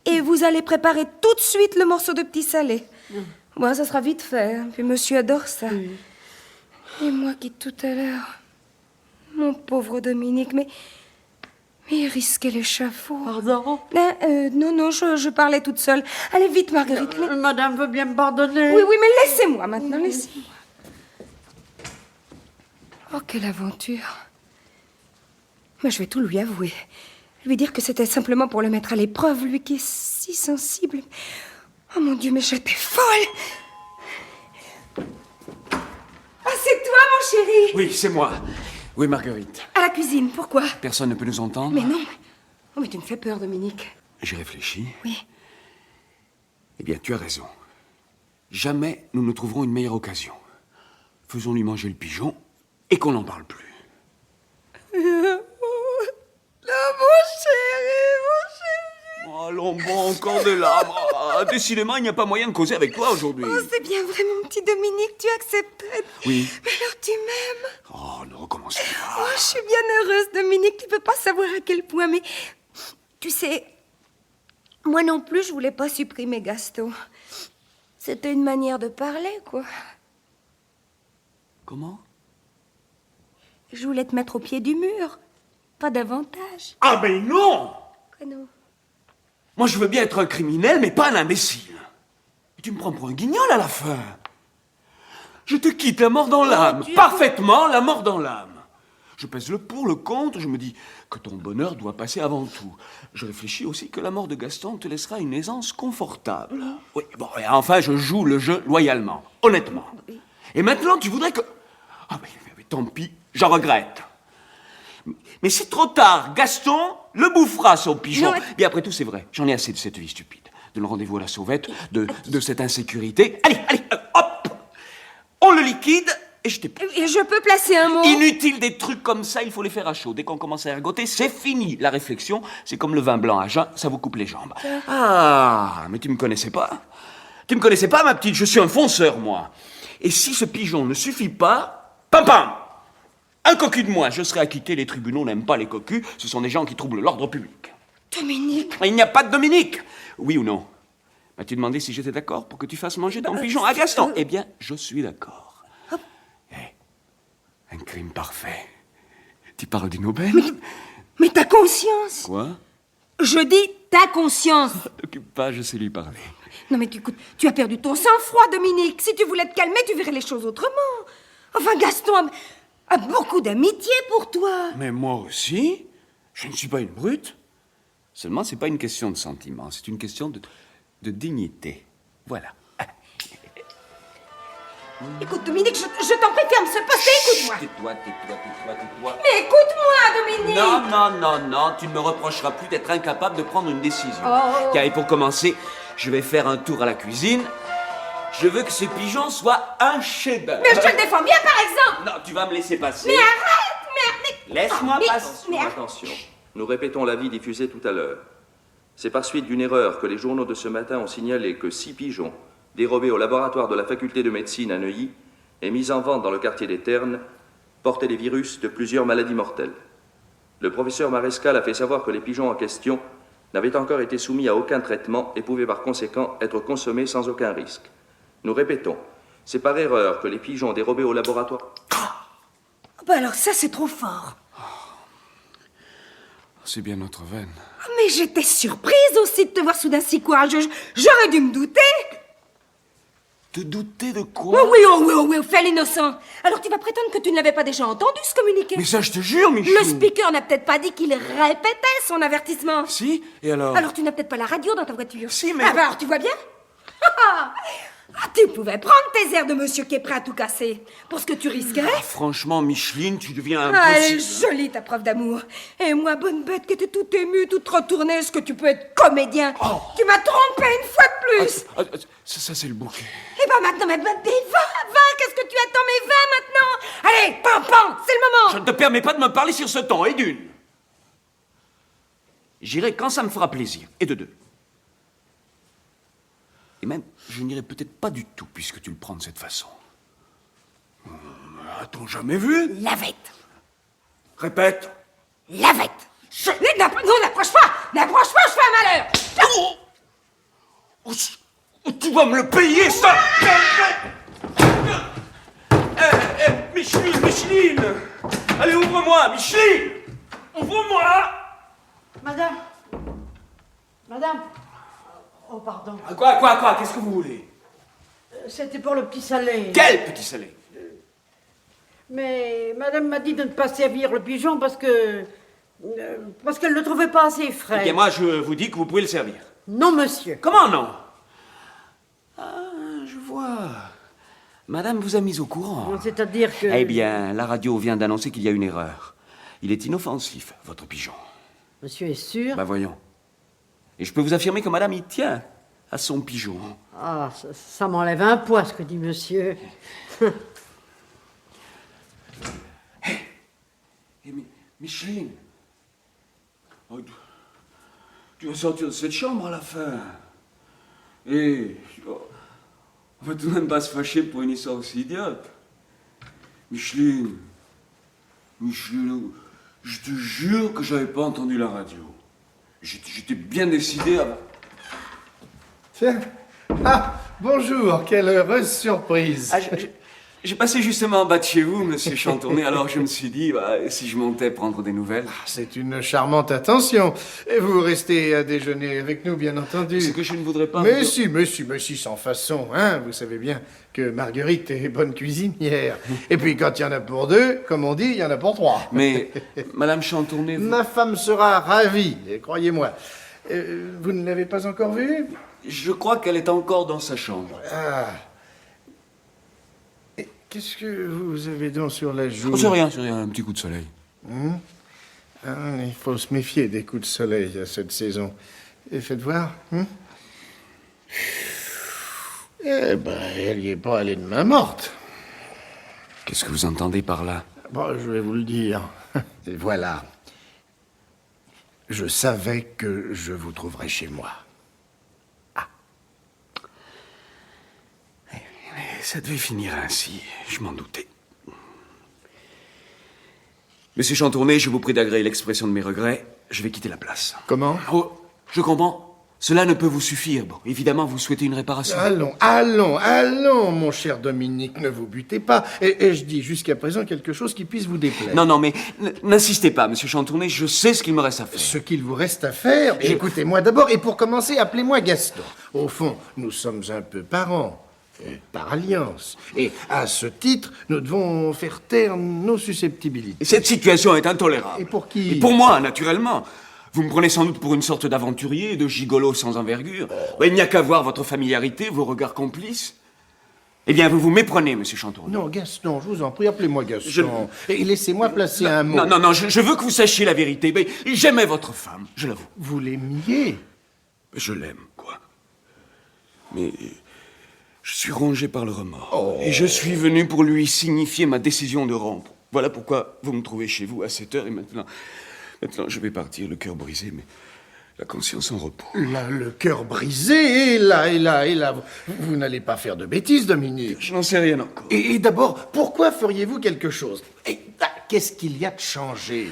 Et vous allez préparer tout de suite le morceau de petit salé. Bon, ça sera vite fait, hein. Puis monsieur adore ça. Oui. Et moi qui tout à l'heure... Mon pauvre Dominique, mais il risquait l'échafaud. Pardon? Non, je parlais toute seule. Allez vite, Marguerite. Madame veut bien me pardonner. Oui, mais laissez-moi maintenant, laissez-moi. Oh, quelle aventure. Mais je vais tout lui avouer. Lui dire que c'était simplement pour le mettre à l'épreuve, lui qui est si sensible. Oh mon Dieu, mais j'étais folle. mon chéri? Oui, c'est moi. Oui, Marguerite. À la cuisine, pourquoi? Personne ne peut nous entendre? Mais non. Oh, mais tu me fais peur, Dominique. J'ai réfléchi. Oui. Eh bien, tu as raison. Jamais nous ne trouverons une meilleure occasion. Faisons-lui manger le pigeon et qu'on n'en parle plus. Oh, allons bon, encore de larmes. Ah, décidément, il n'y a pas moyen de causer avec toi aujourd'hui. Oh, c'est bien vrai, mon petit Dominique, tu accepterais. Oui. Mais alors tu m'aimes? Oh, ne recommençons Oh, pas. je suis bien heureuse, Dominique. Tu peux pas savoir à quel point, mais... Tu sais, moi non plus, je voulais pas supprimer Gaston. C'était une manière de parler, quoi. Comment? Je voulais te mettre au pied du mur. Pas davantage. Ah, mais non! Quoi, non? Moi, je veux bien être un criminel, mais pas un imbécile. Et tu me prends pour un guignol à la fin. Je te quitte la mort dans l'âme. Dieu. Parfaitement, la mort dans l'âme. Je pèse le pour, le contre, je me dis que ton bonheur doit passer avant tout. Je réfléchis aussi que la mort de Gaston te laissera une aisance confortable. Oui, bon, et enfin, je joue le jeu loyalement, honnêtement. Et maintenant, tu voudrais que... Ah, mais tant pis, j'en regrette. Mais c'est trop tard, Gaston le bouffera, son pigeon. Non, mais- Bien après tout, c'est vrai, j'en ai assez de cette vie stupide. De le rendez-vous à la sauvette, de cette insécurité. Allez, hop! On le liquide et je t'ai plus. Et je peux placer un mot? Inutile des trucs comme ça, il faut les faire à chaud. Dès qu'on commence à ergoter, c'est fini. La réflexion, c'est comme le vin blanc à jeun, ça vous coupe les jambes. Ah, mais tu me connaissais pas. Tu me connaissais pas, ma petite, je suis un fonceur, moi. Et si ce pigeon ne suffit pas, pam pam! Un cocu de moins, je serai acquitté, les tribunaux n'aiment pas les cocus, ce sont des gens qui troublent l'ordre public. Dominique. Il n'y a pas de Dominique. Oui ou non? M'as-tu demandé si j'étais d'accord pour que tu fasses manger ton pigeon à Gaston? Eh bien, je suis d'accord. Un crime parfait. Tu parles d'une aubaine? Mais ta conscience. Quoi? Je dis ta conscience. T'occupe pas, je sais lui parler. Non mais écoute, tu as perdu ton sang-froid, Dominique. Si tu voulais te calmer, tu verrais les choses autrement. Enfin, Gaston a beaucoup d'amitié pour toi. Mais moi aussi, je ne suis pas une brute. Seulement, c'est pas une question de sentiment, c'est une question de dignité. Voilà. Écoute, Dominique, je t'en prie, ferme ce poste et écoute-moi. Tais-toi. Mais écoute-moi, Dominique. Non, tu ne me reprocheras plus d'être incapable de prendre une décision. Oh. Tiens, et pour commencer, je vais faire un tour à la cuisine. Je veux que ce pigeon soit un chef-d'œuvre. Mais je te le défends bien, par exemple. Non, tu vas me laisser passer. Mais arrête, mais... Laisse-moi Mais- passer. mais- Attention, nous répétons l'avis diffusé tout à l'heure. C'est par suite d'une erreur que les journaux de ce matin ont signalé que 6 pigeons, dérobés au laboratoire de la faculté de médecine à Neuilly et mis en vente dans le quartier des Ternes, portaient les virus de plusieurs maladies mortelles. Le professeur Marescal a fait savoir que les pigeons en question n'avaient encore été soumis à aucun traitement et pouvaient par conséquent être consommés sans aucun risque. Nous répétons, c'est par erreur que les pigeons dérobés au laboratoire... Bah alors ça, c'est trop fort. C'est bien notre veine. Oh, mais j'étais surprise aussi de te voir soudain si courageuse. J'aurais dû me douter. Te douter de quoi? Oh oui, fais l'innocent. Alors tu vas prétendre que tu ne l'avais pas déjà entendu, ce communiqué? Mais ça, je te jure, Michou. Le speaker n'a peut-être pas dit qu'il répétait son avertissement. Si, et alors? Alors tu n'as peut-être pas la radio dans ta voiture. Si, mais- Ah bah alors tu vois bien. Tu pouvais prendre tes airs de monsieur qui est prêt à tout casser. Pour ce que tu risquerais. Ah, franchement, Micheline, tu deviens Ah, elle est impossible. jolie ta preuve d'amour. Et moi, bonne bête, qui était toute émue, toute retournée, est-ce que tu peux être comédien? Tu m'as trompé une fois de plus. Ça, c'est le bouquet. Et ben maintenant, mais va, qu'est-ce que tu attends? Mais va maintenant. Allez, pan, c'est le Je moment. ne te permets pas de me parler sur ce ton, et d'une. J'irai quand ça me fera plaisir, et de deux. Et même, je n'irai peut-être pas du tout, puisque tu le prends de cette façon. A-t-on jamais vu? La vête. Répète. La vête. Mais non, n'approche pas, je fais un malheur. Tu vas me le payer, ça! Micheline! Allez, ouvre-moi, Micheline! Ouvre-moi! Madame. Oh, pardon. Quoi? Qu'est-ce que vous voulez? C'était pour le petit salé. Quel petit salé? Mais madame m'a dit de ne pas servir le pigeon parce que... parce qu'elle ne le trouvait pas assez frais. Eh bien, moi, je vous dis que vous pouvez le servir. Non, monsieur. Comment non? Ah, je vois. Madame vous a mis au courant. C'est-à-dire que... Eh bien, la radio vient d'annoncer qu'il y a une erreur. Il est inoffensif, votre pigeon. Monsieur est sûr? Bah voyons. Et je peux vous affirmer que madame y tient à son pigeon. Ah, ça m'enlève un poids, ce que dit monsieur. Micheline, oh, tu vas sortir de cette chambre à la fin. Et on va tout de même pas se fâcher pour une histoire aussi idiote. Micheline, je te jure que j'avais pas entendu la radio. J'étais bien décidé à... Tiens. Ah, bonjour, quelle heureuse surprise. Ah, j'ai passé justement en bas de chez vous, monsieur Chantourné, alors je me suis dit, si je montais prendre des nouvelles... C'est une charmante attention. Et vous restez à déjeuner avec nous, bien entendu. C'est que je ne voudrais pas... Mais si, sans façon, hein. Vous savez bien que Marguerite est bonne cuisinière. Et puis, quand il y en a pour deux, comme on dit, il y en a pour trois. Mais, madame Chantourné... Ma femme sera ravie, et croyez-moi. Vous ne l'avez pas encore vue? Je crois qu'elle est encore dans sa chambre. Ah. Et qu'est-ce que vous avez donc sur la joue? Oh, c'est rien, un petit coup de soleil. Ah, il faut se méfier des coups de soleil à cette saison. Et faites voir. Eh ben, elle n'y est pas allée de main morte. Qu'est-ce que vous entendez par là? Bon, je vais vous le dire. Et voilà. Je savais que je vous trouverais chez moi. Ça devait finir ainsi, je m'en doutais. Monsieur Chantourné, je vous prie d'agréer l'expression de mes regrets. Je vais quitter la place. Comment? Oh, je comprends. Cela ne peut vous suffire. Bon, évidemment, vous souhaitez une réparation. Allons, mon cher Dominique, ne vous butez pas. Et je dis jusqu'à présent quelque chose qui puisse vous déplaire. Non, mais n'insistez pas, monsieur Chantourné, je sais ce qu'il me reste à faire. Ce qu'il vous reste à faire? Écoutez-moi d'abord, et pour commencer, appelez-moi Gaston. Au fond, nous sommes un peu parents. Par alliance. Et à ce titre, nous devons faire taire nos susceptibilités. Cette situation est intolérable. Et pour qui? Et pour moi, naturellement. Vous me prenez sans doute pour une sorte d'aventurier, de gigolo sans envergure. Il n'y a qu'à voir votre familiarité, vos regards complices. Eh bien, vous vous méprenez, monsieur Chantourné. Non, Gaston, je vous en prie, appelez-moi Gaston. Et laissez-moi placer un mot. Non, je veux que vous sachiez la vérité. Mais j'aimais votre femme, je l'avoue. Vous l'aimiez? Je l'aime, quoi. Mais... je suis rongé par le remords. Et je suis venu pour lui signifier ma décision de rompre. Voilà pourquoi vous me trouvez chez vous à 7 heures et maintenant, je vais partir, le cœur brisé, mais la conscience en repos. Là, le cœur brisé, et là, vous n'allez pas faire de bêtises, Dominique. Je n'en sais rien encore. Et d'abord, pourquoi feriez-vous quelque chose? Qu'est-ce qu'il y a de changé?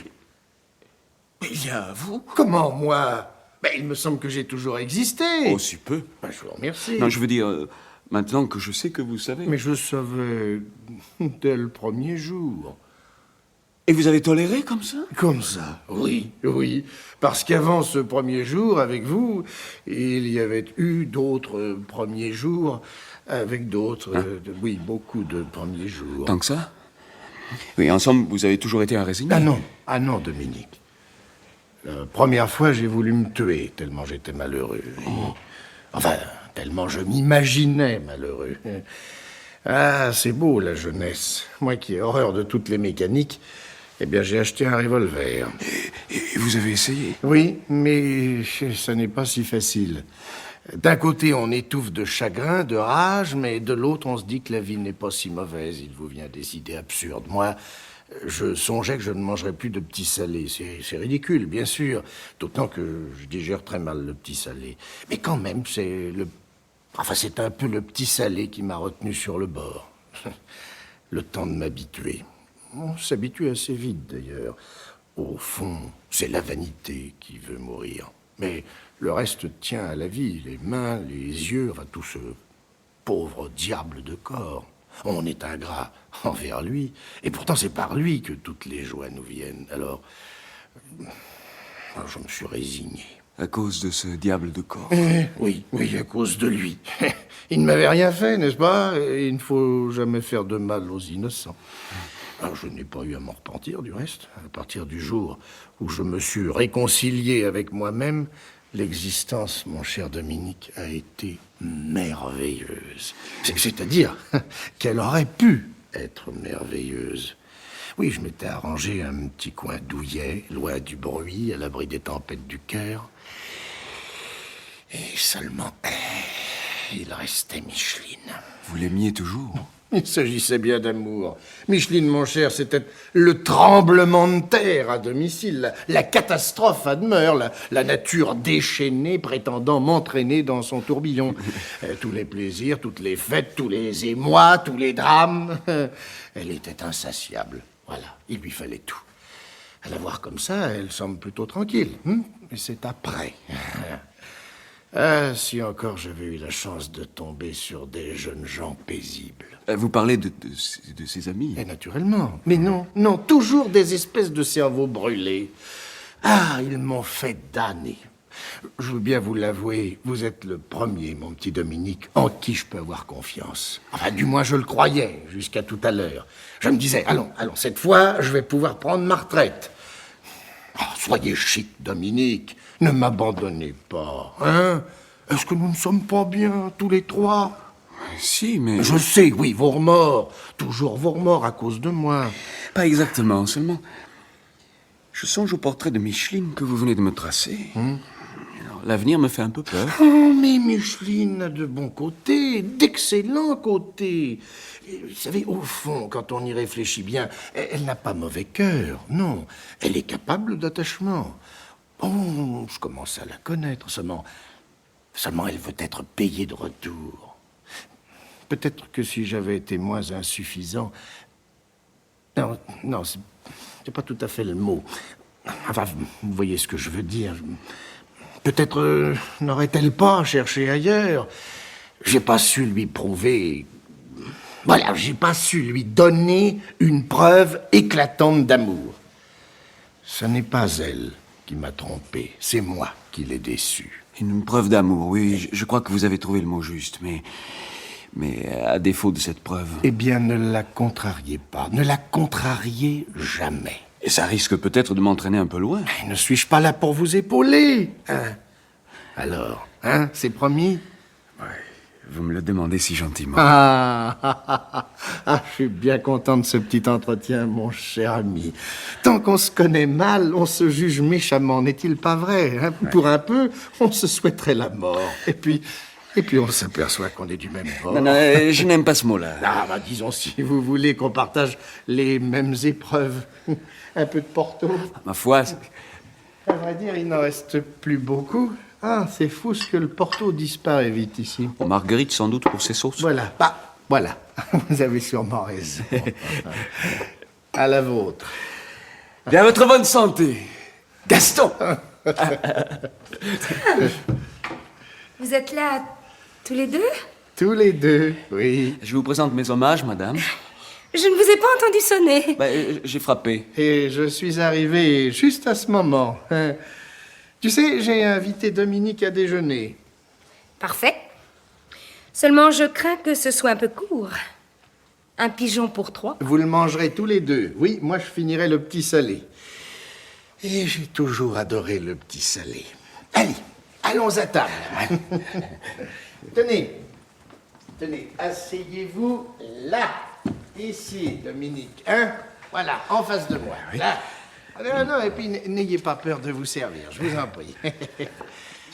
Il y a vous? Comment, moi? Il me semble que j'ai toujours existé. Oh, si peu. Je vous remercie. Non, je veux dire... maintenant que je sais que vous savez... Mais je savais dès le premier jour. Et vous avez toléré comme ça? Comme ça, oui. Parce qu'avant ce premier jour, avec vous, il y avait eu d'autres premiers jours avec d'autres... oui, beaucoup de premiers jours. Tant que ça? Oui, en somme, vous avez toujours été un résigné. Ah non, Dominique. La première fois, j'ai voulu me tuer, tellement j'étais malheureux. Enfin... tellement je m'imaginais malheureux. Ah, c'est beau, la jeunesse. Moi qui ai horreur de toutes les mécaniques, eh bien, j'ai acheté un revolver. Et vous avez essayé? Oui, mais ça n'est pas si facile. D'un côté, on étouffe de chagrin, de rage, mais de l'autre, on se dit que la vie n'est pas si mauvaise. Il vous vient des idées absurdes. Moi, je songeais que je ne mangerais plus de petits salés. C'est ridicule, bien sûr. D'autant que je digère très mal le petit salé. Mais quand même, c'est un peu le petit salé qui m'a retenu sur le bord. Le temps de m'habituer. On s'habitue assez vite, d'ailleurs. Au fond, c'est la vanité qui veut mourir. Mais le reste tient à la vie. Les mains, les yeux, enfin tout ce pauvre diable de corps. On est ingrat envers lui. Et pourtant, c'est par lui que toutes les joies nous viennent. Alors je me suis résigné. À cause de ce diable de corps? Oui, à cause de lui. Il ne m'avait rien fait, n'est-ce pas? Et il ne faut jamais faire de mal aux innocents. Alors, je n'ai pas eu à m'en repentir, du reste. À partir du jour où je me suis réconcilié avec moi-même, l'existence, mon cher Dominique, a été merveilleuse. C'est-à-dire qu'elle aurait pu être merveilleuse. Oui, je m'étais arrangé un petit coin douillet, loin du bruit, à l'abri des tempêtes du cœur. Et seulement, il restait Micheline. Vous l'aimiez toujours? Il s'agissait bien d'amour. Micheline, mon cher, c'était le tremblement de terre à domicile, la catastrophe à demeure, la nature déchaînée prétendant m'entraîner dans son tourbillon. Tous les plaisirs, toutes les fêtes, tous les émois, tous les drames. Elle était insatiable. Voilà, il lui fallait tout. À la voir comme ça, elle semble plutôt tranquille. Mais c'est après. Ah, si encore j'avais eu la chance de tomber sur des jeunes gens paisibles. Vous parlez de ses amis? Et naturellement. Mais non, toujours des espèces de cerveaux brûlés. Ah, ils m'ont fait damner. Je veux bien vous l'avouer, vous êtes le premier, mon petit Dominique, en qui je peux avoir confiance. Enfin, du moins, je le croyais, jusqu'à tout à l'heure. Je me disais, allons, cette fois, je vais pouvoir prendre ma retraite. Oh, soyez chic, Dominique. Ne m'abandonnez pas, hein? Est-ce que nous ne sommes pas bien, tous les trois? Si, mais... Je sais, oui, vos remords. Toujours vos remords à cause de moi. Pas exactement, seulement... Je songe au portrait de Micheline que vous venez de me tracer. Alors, l'avenir me fait un peu peur. Oh, mais Micheline a de bons côtés, d'excellents côtés. Et, vous savez, au fond, quand on y réfléchit bien, elle n'a pas mauvais cœur, non. Elle est capable d'attachement. Oh, je commence à la connaître, seulement elle veut être payée de retour. Peut-être que si j'avais été moins insuffisant... Non, c'est pas tout à fait le mot. Enfin, vous voyez ce que je veux dire. Peut-être n'aurait-elle pas cherché ailleurs. J'ai pas su lui prouver... Voilà, j'ai pas su lui donner une preuve éclatante d'amour. Ce n'est pas elle qui m'a trompé, c'est moi qui l'ai déçu. Une preuve d'amour, oui, je crois que vous avez trouvé le mot juste, mais à défaut de cette preuve... Eh bien, ne la contrariez pas, ne la contrariez jamais. Et ça risque peut-être de m'entraîner un peu loin. Ne suis-je pas là pour vous épauler, hein? Alors, c'est promis? Ouais, vous me le demandez si gentiment. Je suis bien content de ce petit entretien, mon cher ami. Tant qu'on se connaît mal, on se juge méchamment, n'est-il pas vrai, hein? Ouais. Pour un peu, on se souhaiterait la mort. Et puis on s'aperçoit qu'on est du même bord. Non, je n'aime pas ce mot-là. Disons, si vous voulez qu'on partage les mêmes épreuves. Un peu de Porto. Ma foi... À vrai dire, il n'en reste plus beaucoup. C'est fou ce que le Porto disparaît vite ici. Marguerite, sans doute, pour ses sauces. Voilà. Voilà. Vous avez sûrement raison. À la vôtre. Et à votre bonne santé. Gaston. Vous êtes là, tous les deux? Tous les deux, oui. Je vous présente mes hommages, madame. Je ne vous ai pas entendu sonner. J'ai frappé. Et je suis arrivé juste à ce moment. Tu sais, j'ai invité Dominique à déjeuner. Parfait. Seulement, je crains que ce soit un peu court. Un pigeon pour 3. Vous le mangerez tous les deux. Oui, moi, je finirai le petit salé. Et j'ai toujours adoré le petit salé. Allez, allons à table. Tenez, asseyez-vous là. Ici, Dominique, voilà, en face de moi. Oui. Là. Non, et puis n'ayez pas peur de vous servir, je vous en prie.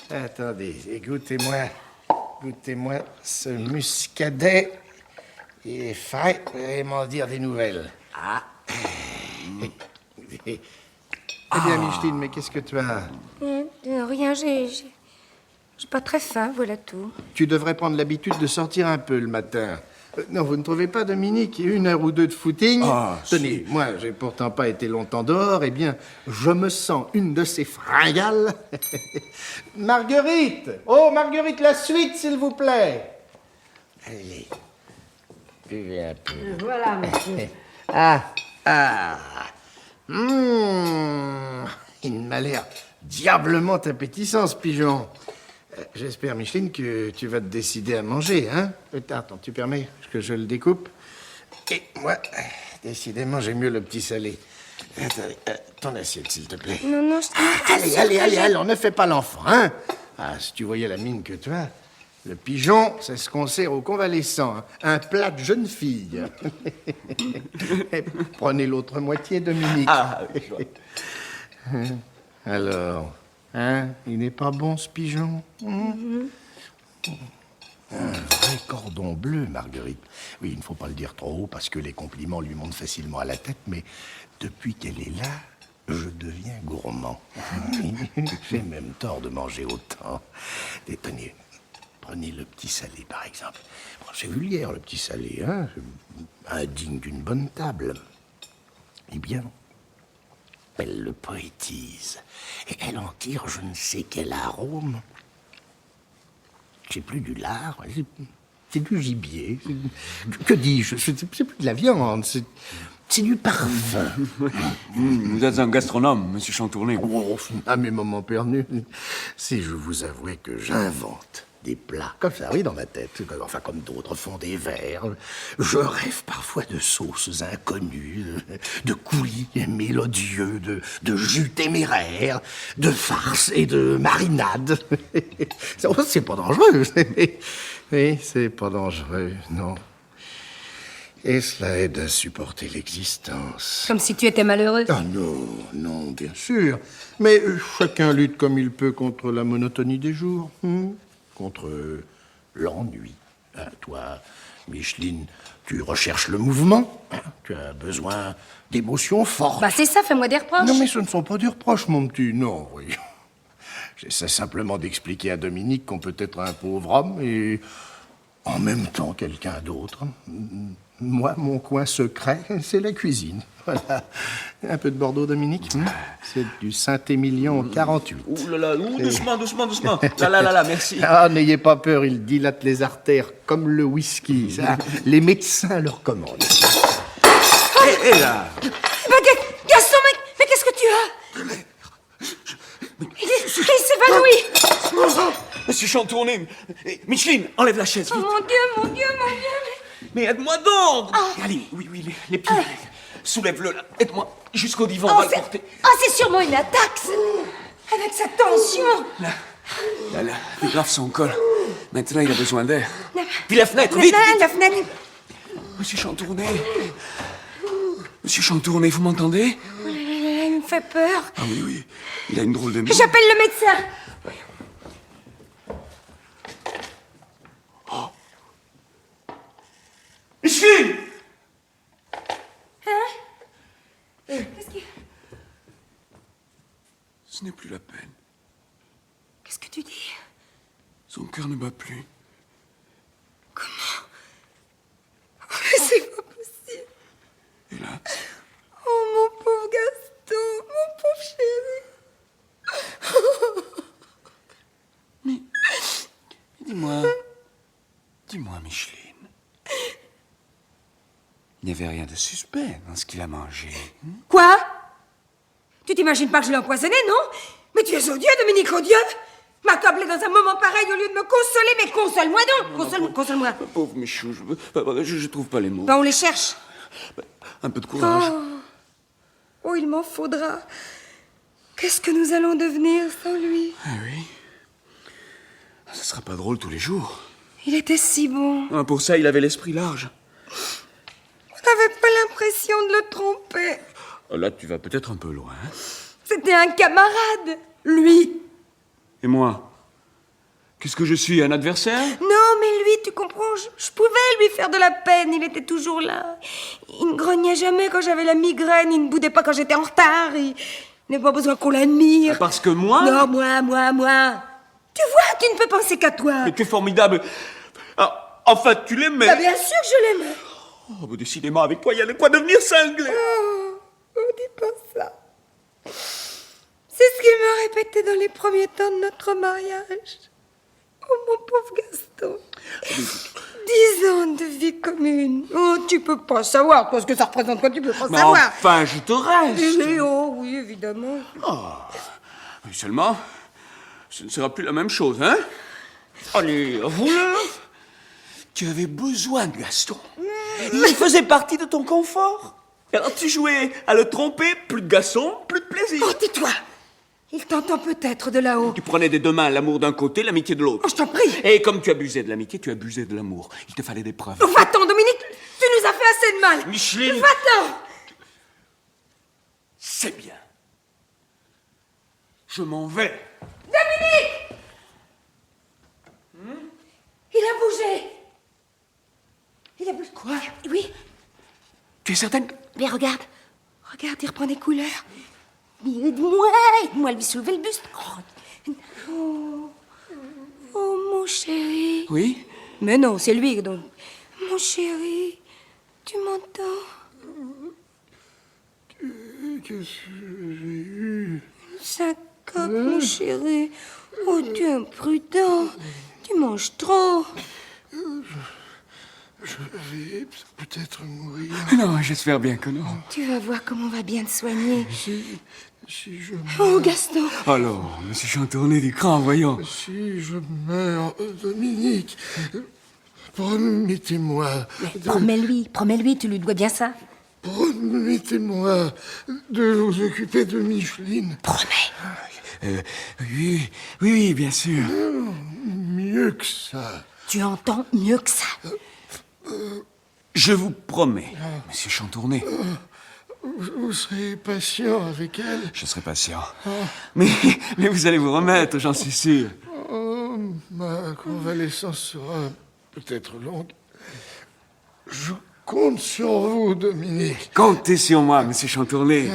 Attendez, goûtez-moi ce muscadet. Il est frais, vous allez m'en dire des nouvelles. Eh bien, Micheline, mais qu'est-ce que tu as? Rien, j'ai pas très faim, voilà tout. Tu devrais prendre l'habitude de sortir un peu le matin. Non, vous ne trouvez pas, Dominique, 1 heure ou 2 de footing? Tenez, moi, j'ai pourtant pas été longtemps dehors, eh bien, je me sens une de ces fringales. Marguerite! Oh, Marguerite, la suite, s'il vous plaît! Allez, buvez un peu. Voilà, monsieur. Il m'a l'air diablement appétissant, ce pigeon. J'espère, Micheline, que tu vas te décider à manger, hein? Attends, tu permets que je le découpe? Et moi, décidément, j'aime mieux le petit salé. Attendez, ton assiette, s'il te plaît. Non, Allez, on ne fait pas l'enfant, hein? Si tu voyais la mine que tu as, Le pigeon, c'est ce qu'on sert aux convalescents. Hein. Un plat de jeune fille. Et prenez l'autre moitié, Dominique. Ah, oui, je vois. Alors, hein, il n'est pas bon, ce pigeon? Un vrai cordon bleu, Marguerite. Oui, il ne faut pas le dire trop haut parce que les compliments lui montent facilement à la tête, mais depuis qu'elle est là, je deviens gourmand. J'ai même tort de manger autant. Et prenez le petit salé, par exemple. Bon, j'ai vu hier le petit salé, hein, indigne d'une bonne table. Eh bien, elle le poétise, et elle en tire je ne sais quel arôme. C'est plus du lard, c'est du gibier. Que dis-je? C'est plus de la viande, c'est du parfum. Vous êtes un gastronome, monsieur Chantourné. Oh, à mes moments perdus, si je vous avouais que j'invente des plats comme ça, oui, dans ma tête, enfin comme d'autres font des vers. Je rêve parfois de sauces inconnues, de coulis mélodieux, de jus téméraires, de farces et de marinades. C'est pas dangereux. Oui, c'est pas dangereux, non. Et cela aide à supporter l'existence. Comme si tu étais malheureux. Ah non, non, bien sûr. Mais chacun lutte comme il peut contre la monotonie des jours. Contre l'ennui. Hein, toi, Micheline, tu recherches le mouvement. Hein, tu as besoin d'émotions fortes. Bah c'est ça, fais-moi des reproches. Non, mais ce ne sont pas des reproches, mon petit. Non, oui. J'essaie simplement d'expliquer à Dominique qu'on peut être un pauvre homme et en même temps quelqu'un d'autre. Moi, mon coin secret, c'est la cuisine. Voilà. Un peu de Bordeaux, Dominique. C'est du Saint-Émilion 48. Ouh là là, doucement, doucement, doucement. Là, merci. Ah, n'ayez pas peur, il dilate les artères comme le whisky. Ça, les médecins leur commandent. Et là Gaston, mais qu'est-ce que tu as? Il s'évanouit. Monsieur Chantourné, Micheline, enlève la chaise, Oh vite. mon Dieu. Mais aide-moi donc. Allez, oui, les pieds. Soulève-le, là. Aide-moi jusqu'au divan, on va le porter. C'est sûrement une attaque, avec sa tension. Là, les graves sont au col. Maintenant, il a besoin d'air. Puis la fenêtre, vite. La fenêtre. Monsieur Chantourné. Monsieur Chantourné, vous m'entendez? Il me fait peur. Ah oui, il a une drôle de mine. J'appelle le médecin. Micheline! Qu'est-ce que... Ce n'est plus la peine. Qu'est-ce que tu dis? Son cœur ne bat plus. Mais c'est pas possible. Hélas. Oh, mon pauvre Gaston, mon pauvre chéri. Dis-moi, Micheline. Il n'y avait rien de suspect dans ce qu'il a mangé. Quoi? Tu t'imagines pas que je l'ai empoisonné, non? Mais tu es odieux, Dominique, odieux. M'accabler dans un moment pareil au lieu de me consoler, mais console-moi donc. Console-moi. Pauvre Michou, je trouve pas les mots. Ben, on les cherche. Un peu de courage. Oh, il m'en faudra. Qu'est-ce que nous allons devenir sans lui? Ah oui. Ça sera pas drôle tous les jours. Il était si bon. Ah, pour ça, il avait l'esprit large. On n'avait pas l'impression de le tromper. Là, tu vas peut-être un peu loin. C'était un camarade, lui. Et moi? Qu'est-ce que je suis, un adversaire? Non, mais lui, tu comprends, je pouvais lui faire de la peine, il était toujours là. Il ne grognait jamais quand j'avais la migraine, il ne boudait pas quand j'étais en retard, il n'avait pas besoin qu'on l'admire. Parce que moi? Non, moi. Tu vois, tu ne peux penser qu'à toi. Mais tu es formidable. Ah, enfin, tu l'aimais. Bah, bien sûr que je l'aimais. Oh, mais décidément, avec toi, il y a de quoi devenir cinglé. Oh, dis pas ça. C'est ce qu'il me répétait dans les premiers temps de notre mariage. Oh, mon pauvre Gaston. 10 ans de vie commune. Oh, tu peux pas savoir, toi, ce que ça représente quand tu peux pas Mais savoir. enfin, je te reste. Oh, oui, évidemment. Mais seulement, ce ne sera plus la même chose, hein? Allez, roule. Tu avais besoin de Gaston. Il faisait partie de ton confort. Alors tu jouais à le tromper, plus de Gaston, plus de plaisir. Oh, tais-toi. Il t'entend peut-être de là-haut. Tu prenais des deux mains l'amour d'un côté, l'amitié de l'autre. Oh, je t'en prie. Et comme tu abusais de l'amitié, tu abusais de l'amour. Il te fallait des preuves. Oh, va-t'en, Dominique. Tu nous as fait assez de mal. Micheline. Va-t'en. C'est bien. Je m'en vais. Dominique. Il a bougé. Il a bougé. Quoi? Oui. Tu es certaine? Mais regarde. Regarde, il reprend des couleurs. Aide-moi à lui soulever le buste. Oh, mon chéri. Oui? Mais non, c'est lui, donc. Mon chéri, tu m'entends? Qu'est-ce que j'ai eu? Syncope, mon chéri. Oh, tu es imprudent. Tu manges trop. Je vais peut-être mourir. Non, j'espère bien que non. Tu vas voir comment on va bien te soigner. Si je Oh, Gaston. Alors, monsieur Chantourné du cran, voyons. Si je meurs, Dominique, promettez-moi. Promets-lui, tu lui dois bien ça. Promettez-moi de vous occuper de Micheline. Promets. Oui, bien sûr. Mieux que ça. Tu entends mieux que ça. Je vous promets, monsieur Chantourné. Vous serez patient avec elle. Je serai patient. Mais vous allez vous remettre, j'en suis sûr. Oh, ma convalescence sera peut-être longue. Je compte sur vous, Dominique. Comptez sur moi, monsieur Chantourné.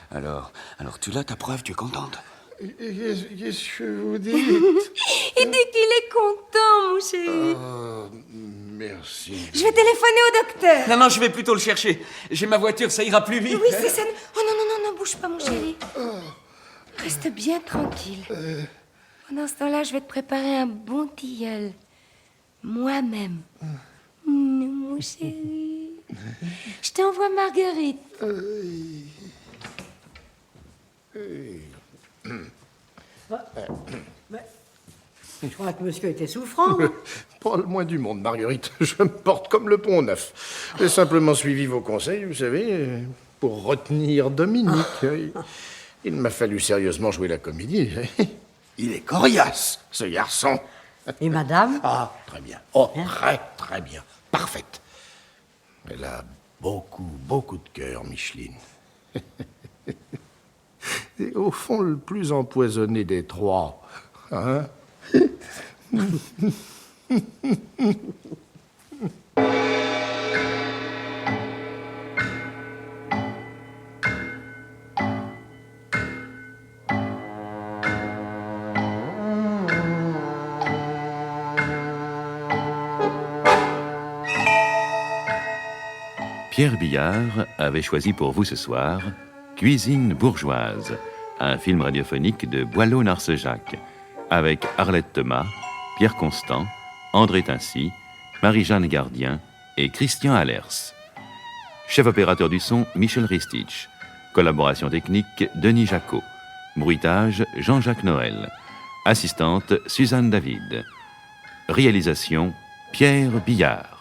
Alors tu l'as, ta preuve, tu es contente? Qu'est-ce que vous dites? Il dit qu'il est content, mon chéri. Oh, merci. Je vais téléphoner au docteur. Non, je vais plutôt le chercher. J'ai ma voiture, ça ira plus vite. Oui, c'est ça. Oh non, bouge pas, mon chéri. Reste bien tranquille. Pendant ce temps-là, je vais te préparer un bon tilleul. Moi-même. Mon chéri. Je t'envoie Marguerite. Je crois que monsieur était souffrant. Pas le moins du monde, Marguerite. Je me porte comme le pont neuf. J'ai simplement suivi vos conseils, vous savez, pour retenir Dominique. Il m'a fallu sérieusement jouer la comédie. Il est coriace, ce garçon. Et madame? Ah, très bien. Oh, très bien. Parfaite. Elle a beaucoup de cœur, Micheline. Et au fond, le plus empoisonné des trois. Hein? Pierre Billard avait choisi pour vous ce soir Cuisine bourgeoise, un film radiophonique de Boileau-Narcejac, avec Arlette Thomas, Pierre Constant, André Tincy, Marie-Jeanne Gardien et Christian Allers. Chef opérateur du son, Michel Ristich. Collaboration technique, Denis Jacot. Bruitage, Jean-Jacques Noël. Assistante, Suzanne David. Réalisation, Pierre Billard.